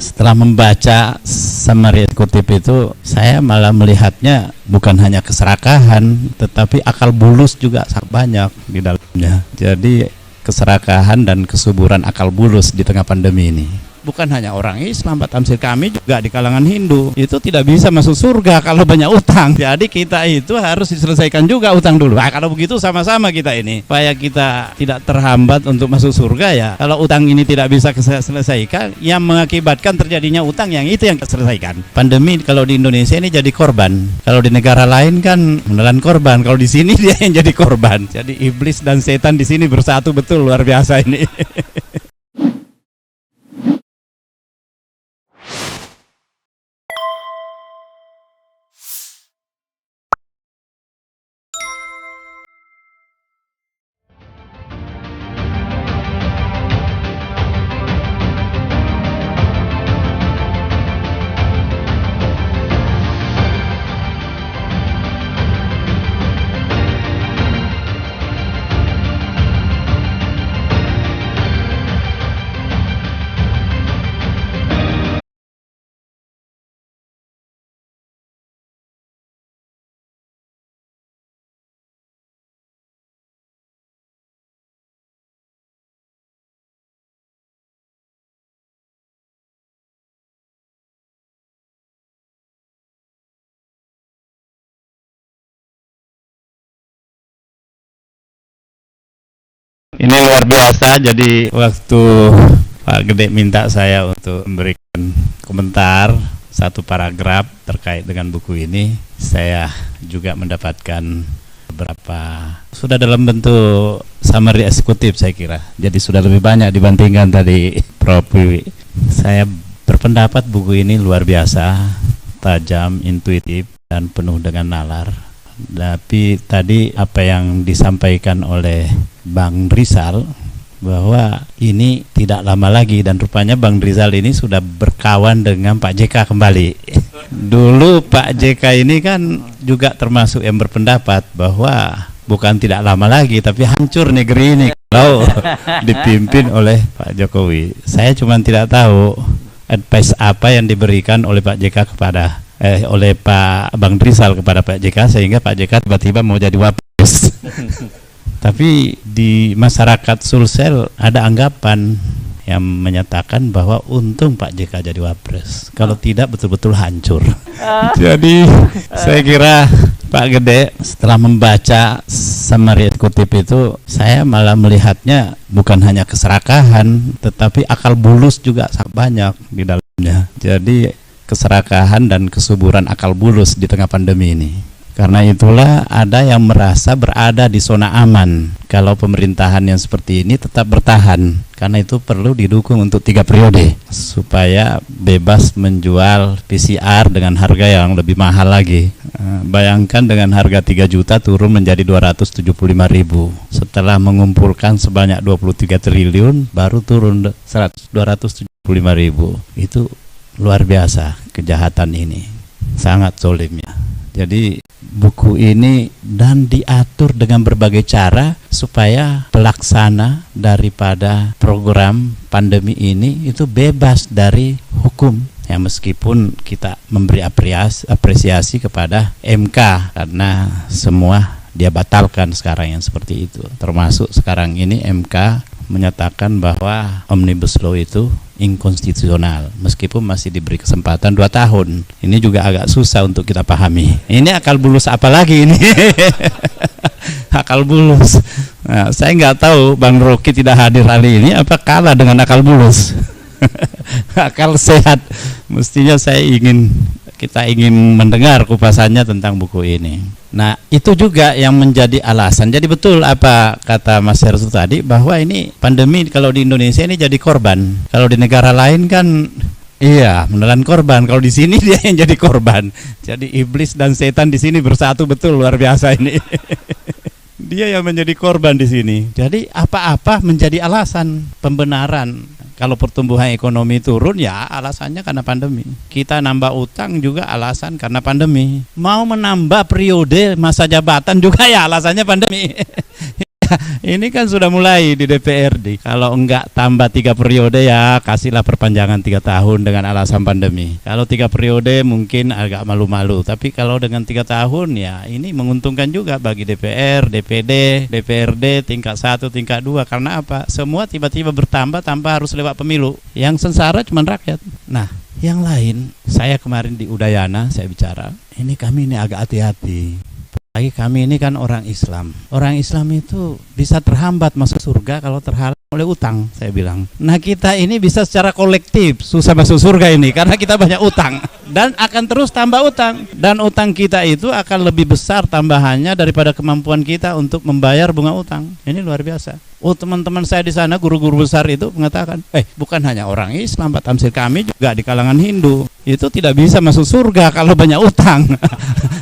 setelah membaca summary kutip itu, saya malah melihatnya bukan hanya keserakahan, tetapi akal bulus juga sangat banyak di dalamnya. Jadi keserakahan dan kesuburan akal bulus di tengah pandemi ini. Bukan hanya orang Islam, Pak Tamsir, kami juga di kalangan Hindu itu tidak bisa masuk surga kalau banyak utang. Jadi kita itu harus diselesaikan juga utang dulu. Kalau begitu sama-sama kita ini, supaya kita tidak terhambat untuk masuk surga ya. Kalau utang ini tidak bisa selesaikan, yang mengakibatkan terjadinya utang yang itu yang selesaikan. Pandemi kalau di Indonesia ini jadi korban. Kalau di negara lain kan menelan korban. Kalau di sini dia yang jadi korban. Jadi iblis dan setan di sini bersatu betul, luar biasa ini. Ini luar biasa. Jadi waktu Pak Gede minta saya untuk memberikan komentar satu paragraf terkait dengan buku ini, saya juga mendapatkan beberapa, sudah dalam bentuk summary eksekutif saya kira. Jadi sudah lebih banyak dibandingkan tadi Prof. Wiwi. Saya berpendapat buku ini luar biasa, tajam, intuitif, dan penuh dengan nalar. Tapi tadi apa yang disampaikan oleh Bang Rizal, bahwa ini tidak lama lagi, dan rupanya Bang Rizal ini sudah berkawan dengan Pak JK kembali. Dulu Pak JK ini kan juga termasuk yang berpendapat bahwa bukan tidak lama lagi, tapi hancur negeri ini kalau dipimpin oleh Pak Jokowi. Saya cuma tidak tahu advice apa yang diberikan oleh Pak JK kepada oleh Pak Bang Rizal kepada Pak JK sehingga Pak JK tiba-tiba mau jadi wapres. Tapi di masyarakat Sulsel ada anggapan yang menyatakan bahwa untung Pak JK jadi wapres, kalau tidak betul-betul hancur. Jadi saya kira Pak Gede setelah membaca summary kutip itu, saya malah melihatnya bukan hanya keserakahan, tetapi akal bulus juga sangat banyak di dalamnya. Jadi keserakahan dan kesuburan akal bulus di tengah pandemi ini. Karena itulah ada yang merasa berada di zona aman kalau pemerintahan yang seperti ini tetap bertahan. Karena itu perlu didukung untuk 3 periode supaya bebas menjual PCR dengan harga yang lebih mahal lagi. Bayangkan dengan harga 3 juta turun menjadi 275.000. Setelah mengumpulkan sebanyak 23 triliun baru turun 275.000. Itu luar biasa kejahatan ini, sangat zolimnya. Jadi buku ini dan diatur dengan berbagai cara supaya pelaksana daripada program pandemi ini itu bebas dari hukum. Ya, meskipun kita memberi apresiasi kepada MK karena semua dia batalkan sekarang yang seperti itu. Termasuk sekarang ini MK menyatakan bahwa Omnibus Law itu inkonstitusional meskipun masih diberi kesempatan 2 tahun. Ini juga agak susah untuk kita pahami. Ini akal bulus apa lagi ini? Akal bulus. Nah, saya nggak tahu Bang Rocky tidak hadir hari ini apa kalah dengan akal bulus. Akal sehat. Mestinya kita ingin mendengar kupasannya tentang buku ini. Nah, itu juga yang menjadi alasan. Jadi betul apa kata Mas Heru tadi, bahwa ini pandemi kalau di Indonesia ini jadi korban. Kalau di negara lain kan iya, menelan korban. Kalau di sini dia yang jadi korban. Jadi iblis dan setan di sini bersatu betul, luar biasa ini. Dia yang menjadi korban di sini. Jadi apa-apa menjadi alasan pembenaran. Kalau pertumbuhan ekonomi turun ya alasannya karena pandemi. Kita nambah utang juga alasan karena pandemi. Mau menambah periode masa jabatan juga ya alasannya pandemi. Ini kan sudah mulai di DPRD. Kalau enggak tambah 3 periode ya kasihlah perpanjangan 3 tahun dengan alasan pandemi. Kalau 3 periode mungkin agak malu-malu. Tapi kalau dengan 3 tahun ya ini menguntungkan juga bagi DPR, DPD, DPRD tingkat 1, tingkat 2. Karena apa? Semua tiba-tiba bertambah tanpa harus lewat pemilu. Yang sengsara cuma rakyat. Nah, yang lain, saya kemarin di Udayana saya bicara. Ini kami ini agak hati-hati. Lagi kami ini kan orang Islam. Orang Islam itu bisa terhambat masuk surga kalau terhalang oleh utang, saya bilang. Nah, kita ini bisa secara kolektif susah masuk surga ini karena kita banyak utang dan akan terus tambah utang. Dan utang kita itu akan lebih besar tambahannya daripada kemampuan kita untuk membayar bunga utang. Ini luar biasa. Oh, teman-teman saya di sana guru-guru besar itu mengatakan, bukan hanya orang Islam, Pak Tamsir, kami juga di kalangan Hindu itu tidak bisa masuk surga kalau banyak utang.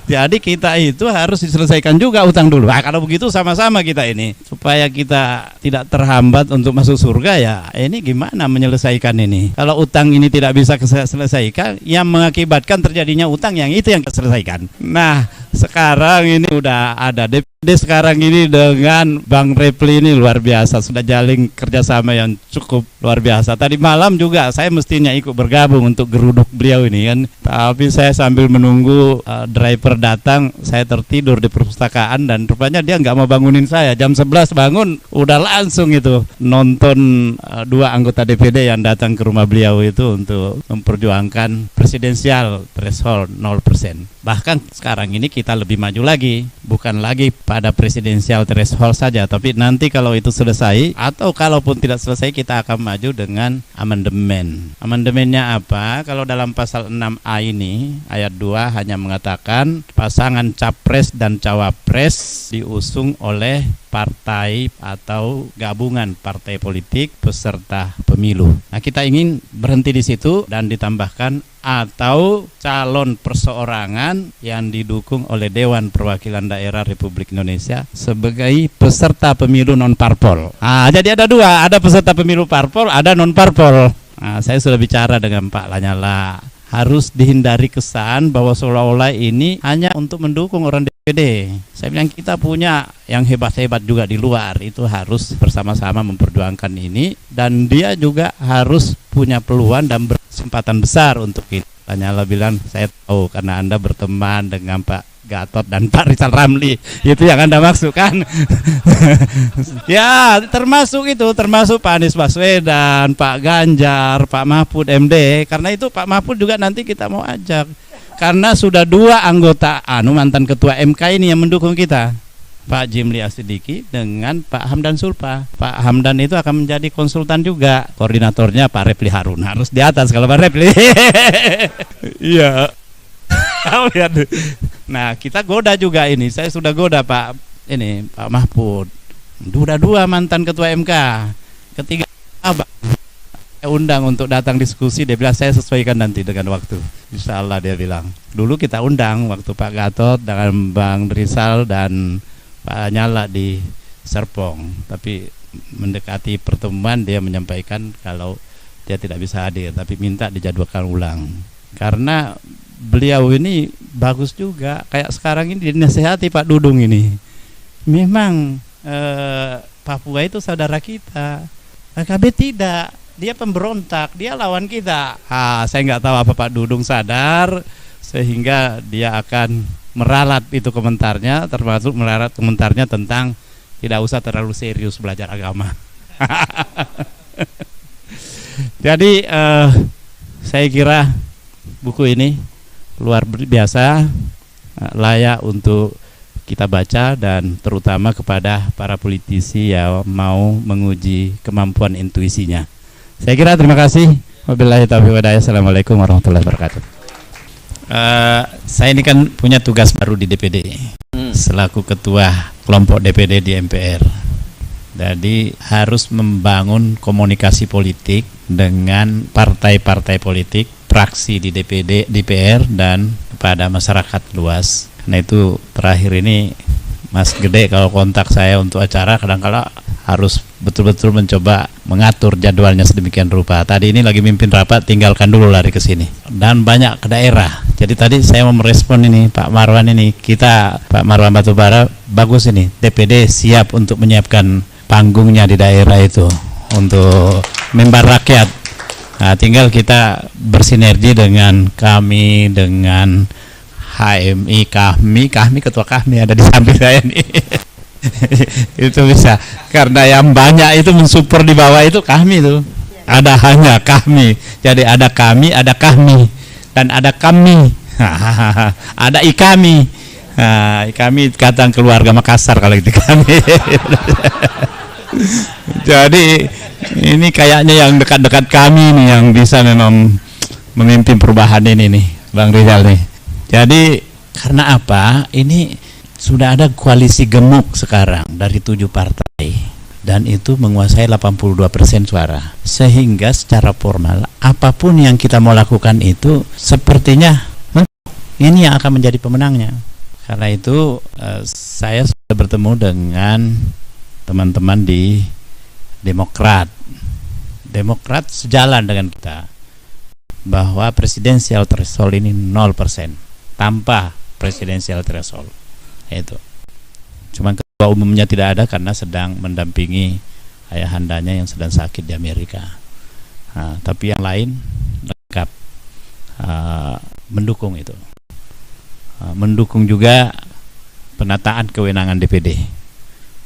Jadi kita itu harus diselesaikan juga utang dulu. Nah, kalau begitu sama-sama kita ini supaya kita tidak terhambat untuk masuk surga ya. Ini gimana menyelesaikan ini? Kalau utang ini tidak bisa selesaikan, yang mengakibatkan terjadinya utang yang itu yang kita selesaikan. Nah, sekarang ini udah ada DPD sekarang ini dengan Bang Repli ini luar biasa, sudah jalin kerjasama yang cukup luar biasa. Tadi malam juga saya mestinya ikut bergabung untuk geruduk beliau ini kan, tapi saya sambil menunggu driver datang, saya tertidur di perpustakaan dan rupanya dia nggak mau bangunin saya. Jam 11 bangun, udah langsung itu nonton 2 anggota DPD yang datang ke rumah beliau itu untuk memperjuangkan presidensial threshold 0%. Bahkan sekarang ini kita lebih maju lagi, bukan lagi pada presidensial threshold saja, tapi nanti kalau itu selesai atau kalaupun tidak selesai kita akan maju dengan amandemen. Amendemennya apa? Kalau dalam pasal 6A ini ayat 2 hanya mengatakan pasangan capres dan cawapres diusung oleh partai atau gabungan partai politik peserta pemilu. Nah, kita ingin berhenti di situ dan ditambahkan atau calon perseorangan yang didukung oleh Dewan Perwakilan Daerah Republik Indonesia sebagai peserta pemilu non parpol. Jadi ada 2, ada peserta pemilu parpol, ada non parpol. Saya sudah bicara dengan Pak Lanyala. Harus dihindari kesan bahwa seolah-olah ini hanya untuk mendukung orang DPD. Saya bilang kita punya yang hebat-hebat juga di luar, itu harus bersama-sama memperjuangkan ini, dan dia juga harus punya peluang dan berkesempatan besar untuk itu. Lanyala bilang, saya tahu karena Anda berteman dengan Pak Gatot dan Pak Rizal Ramli, itu yang Anda maksud kan? Ya, termasuk Pak Anies Baswedan, Pak Ganjar, Pak Mahfud MD. Karena itu Pak Mahfud juga nanti kita mau ajak, karena sudah 2 anggota mantan ketua MK ini yang mendukung kita, Pak Jimli Asidiki dengan Pak Hamdan Sulfa. Pak Hamdan itu akan menjadi konsultan juga, koordinatornya Pak Repli Harun, harus di atas kalau Pak Repli. Iya. Nah, kita goda juga ini. Saya sudah goda Pak Mahfud. Sudah 2 mantan ketua MK. Ketiga saya undang untuk datang diskusi. Dia bilang saya sesuaikan nanti dengan waktu. Insya Allah dia bilang. Dulu kita undang waktu Pak Gatot dengan Bang Rizal dan Pak Lanyala di Serpong. Tapi mendekati pertemuan dia menyampaikan kalau dia tidak bisa hadir, tapi minta dijadwalkan ulang. Karena beliau ini bagus juga, kayak sekarang ini dinasehati Pak Dudung ini. Memang Papua itu saudara kita, PKB tidak, dia pemberontak, dia lawan kita. Saya nggak tahu apa Pak Dudung sadar sehingga dia akan meralat itu komentarnya, termasuk meralat komentarnya tentang tidak usah terlalu serius belajar agama. Jadi saya kira buku ini luar biasa, layak untuk kita baca, dan terutama kepada para politisi yang mau menguji kemampuan intuisinya. Saya kira terima kasih. Wabillahi taufiq walhidayah. Assalamualaikum warahmatullahi wabarakatuh. Saya ini kan punya tugas baru di DPD selaku ketua kelompok DPD di MPR. Jadi harus membangun komunikasi politik dengan partai-partai politik, fraksi di DPD, DPR, dan kepada masyarakat luas. Karena itu terakhir ini Mas Gede kalau kontak saya untuk acara, kadang-kadang harus betul-betul mencoba mengatur jadwalnya sedemikian rupa. Tadi ini lagi mimpin rapat, tinggalkan dulu lari ke sini. Dan banyak ke daerah. Jadi tadi saya mau merespon ini Pak Marwan ini. Pak Marwan Batubara bagus ini. DPD siap untuk menyiapkan panggungnya di daerah itu untuk member rakyat. Nah, tinggal kita bersinergi dengan kami, dengan HMI, kami ketua kami ada di samping saya nih. Itu bisa, karena yang banyak itu mensupport di bawah itu kami itu. Ada hanya kami. Jadi ada kami, ada kami, dan ada kami. Ada ikami. Ikami kata keluarga Makassar kalau itu kami. Jadi ini kayaknya yang dekat-dekat kami nih yang bisa memang memimpin perubahan ini nih, Bang Rizal nih. Jadi karena apa? Ini sudah ada koalisi gemuk sekarang dari 7 partai dan itu menguasai 82% suara. Sehingga secara formal apapun yang kita mau lakukan itu sepertinya ini yang akan menjadi pemenangnya. Karena itu saya sudah bertemu dengan teman-teman di Demokrat. Demokrat sejalan dengan kita bahwa presidensial threshold ini 0% tanpa presidensial threshold. Itu. Cuma ketua umumnya tidak ada karena sedang mendampingi ayahandanya yang sedang sakit di Amerika. Tapi yang lain lengkap mendukung itu. Mendukung juga penataan kewenangan DPD.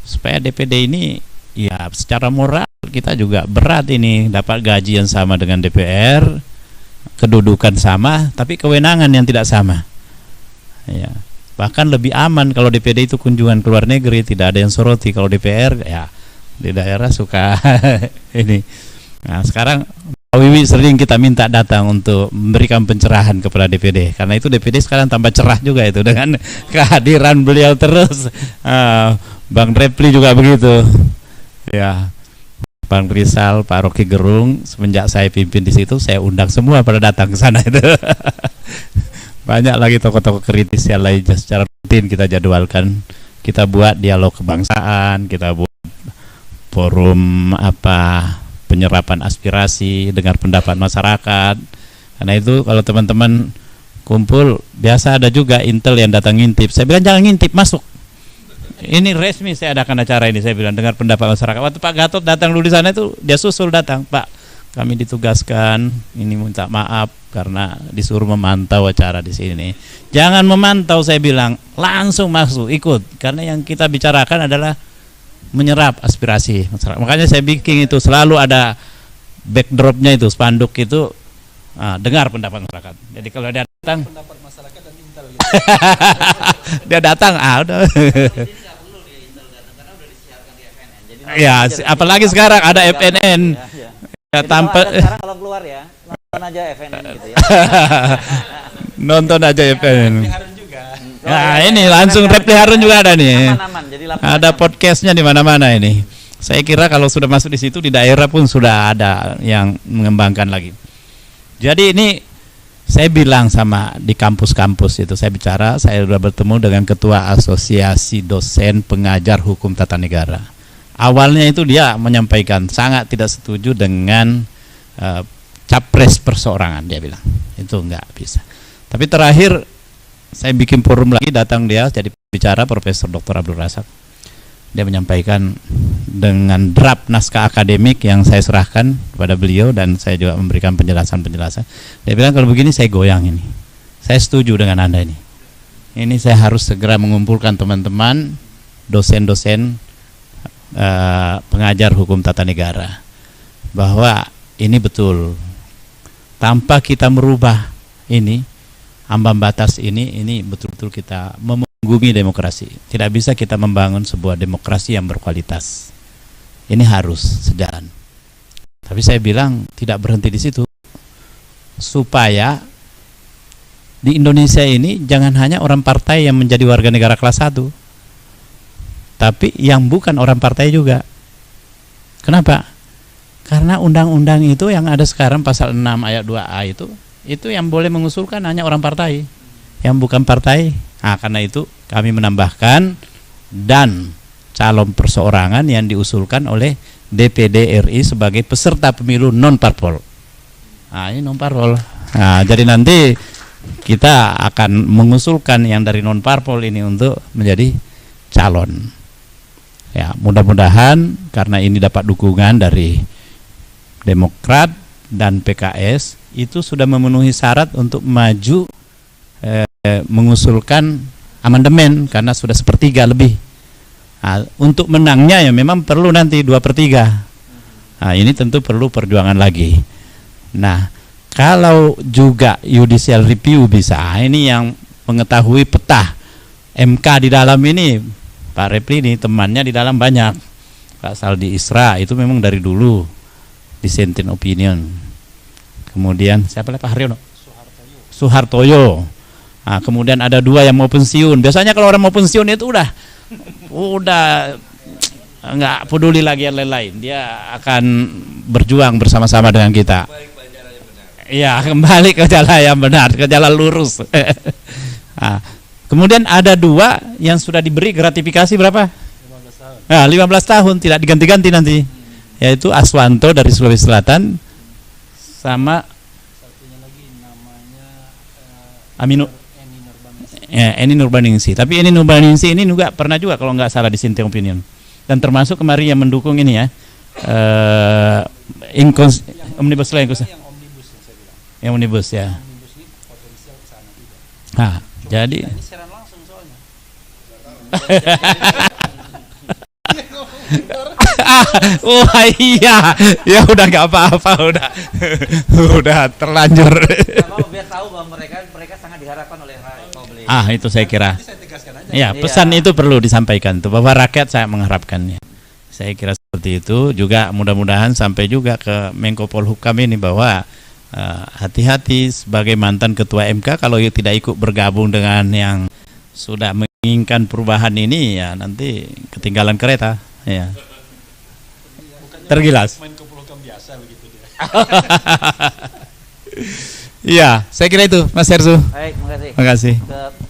Supaya DPD ini ya secara moral kita juga berat ini, dapat gaji yang sama dengan DPR, kedudukan sama, tapi kewenangan yang tidak sama. Ya. Bahkan lebih aman kalau DPD itu kunjungan ke luar negeri, tidak ada yang soroti. Kalau DPR ya di daerah suka ini. Nah, sekarang Pak Wiwi sering kita minta datang untuk memberikan pencerahan kepada DPD. Karena itu DPD sekarang tambah cerah juga itu dengan kehadiran beliau terus. Bang Repli juga begitu. Ya. Bang Rizal, Pak Rocky Gerung, semenjak saya pimpin di situ, saya undang semua pada datang ke sana itu. Banyak lagi tokoh-tokoh kritis yang lainnya secara rutin kita jadwalkan. Kita buat dialog kebangsaan, kita buat forum penyerapan aspirasi, dengar pendapat masyarakat. Karena itu kalau teman-teman kumpul, biasa ada juga intel yang datang ngintip. Saya bilang jangan ngintip, masuk. Ini resmi saya adakan acara ini, saya bilang dengar pendapat masyarakat. Waktu Pak Gatot datang dulu di sana itu dia susul datang, Pak, kami ditugaskan ini minta maaf karena disuruh memantau acara di sini. Jangan memantau, saya bilang, langsung masuk ikut, karena yang kita bicarakan adalah menyerap aspirasi masyarakat. Makanya saya bikin itu selalu ada backdropnya itu, spanduk itu, dengar pendapat masyarakat. Jadi kalau dia datang pendapat masyarakat dan intel gitu. Dia datang udah. Ya, apalagi sekarang ada FNN. Ya, tanpa sekarang kalau keluar ya, nonton aja FNN gitu ya. Nonton aja FNN. Nah, ini langsung Repli Harun juga ada nih. Aman, jadi ada podcastnya di mana-mana ini. Saya kira kalau sudah masuk di situ di daerah pun sudah ada yang mengembangkan lagi. Jadi ini saya bilang sama di kampus-kampus itu, saya bicara, saya sudah bertemu dengan Ketua Asosiasi Dosen Pengajar Hukum Tata Negara. Awalnya itu dia menyampaikan sangat tidak setuju dengan capres perseorangan, dia bilang itu enggak bisa. Tapi terakhir saya bikin forum lagi, datang dia jadi bicara Profesor Dr. Abdul Razak. Dia menyampaikan dengan draft naskah akademik yang saya serahkan kepada beliau dan saya juga memberikan penjelasan-penjelasan. Dia bilang kalau begini saya goyang ini. Saya setuju dengan Anda ini. Ini saya harus segera mengumpulkan teman-teman dosen-dosen pengajar hukum tata negara bahwa ini betul tanpa kita merubah ini ambang batas ini betul-betul kita memunggungi demokrasi. Tidak bisa kita membangun sebuah demokrasi yang berkualitas. Ini harus sejalan. Tapi saya bilang tidak berhenti di situ. Supaya di Indonesia ini jangan hanya orang partai yang menjadi warga negara kelas 1. Tapi yang bukan orang partai juga. Kenapa? Karena undang-undang itu yang ada sekarang pasal 6 ayat 2A itu yang boleh mengusulkan hanya orang partai. Yang bukan partai. Karena itu kami menambahkan dan calon perseorangan yang diusulkan oleh DPD RI sebagai peserta pemilu non parpol. Nah, ini non parpol. Nah, jadi nanti kita akan mengusulkan yang dari non parpol ini untuk menjadi calon. Ya, mudah-mudahan karena ini dapat dukungan dari Demokrat dan PKS, itu sudah memenuhi syarat untuk maju mengusulkan amandemen karena sudah 1/3 lebih. Nah, untuk menangnya ya memang perlu nanti 2/3. Nah, ini tentu perlu perjuangan lagi. Nah, kalau juga judicial review bisa, ini yang mengetahui peta MK di dalam ini, Pak Repli ini temannya di dalam banyak. Pak Saldi Isra itu memang dari dulu dissenting opinion. Kemudian siapa lagi, Pak Haryono? Suhartoyo. Nah, kemudian ada 2 yang mau pensiun. Biasanya kalau orang mau pensiun itu udah nggak peduli lagi yang lain-lain. Dia akan berjuang bersama-sama dengan kita. Iya, kembali ke jalan yang benar, ke jalan lurus. Nah, kemudian ada 2 yang sudah diberi gratifikasi berapa? 15 tahun. Nah, 15 tahun tidak diganti-ganti nanti. Yaitu Aswanto dari Sulawesi Selatan sama satunya lagi namanya Eni Nurbaningsi. Tapi Eni Nurbaningsi ini juga pernah juga kalau nggak salah dissenting opinion. Dan termasuk kemarin yang mendukung ini ya. Omnibus law yang omnibus ya. Nah, jadi oh iya, ya udah nggak apa-apa, udah terlanjur. Biar tahu bahwa mereka sangat diharapkan oleh publik. Itu saya kira. Ya, pesan itu perlu disampaikan tuh bahwa rakyat saya mengharapkannya. Saya kira seperti itu. Juga mudah-mudahan sampai juga ke Menko Polhukam ini bahwa hati-hati sebagai mantan ketua MK kalau tidak ikut bergabung dengan yang sudah menginginkan perubahan ini, ya nanti ketinggalan kereta. Ya. Tergilas. Menko Polhukam biasa begitu dia. Iya, saya kira itu, Mas Hersu. Baik, terima kasih. Terima kasih.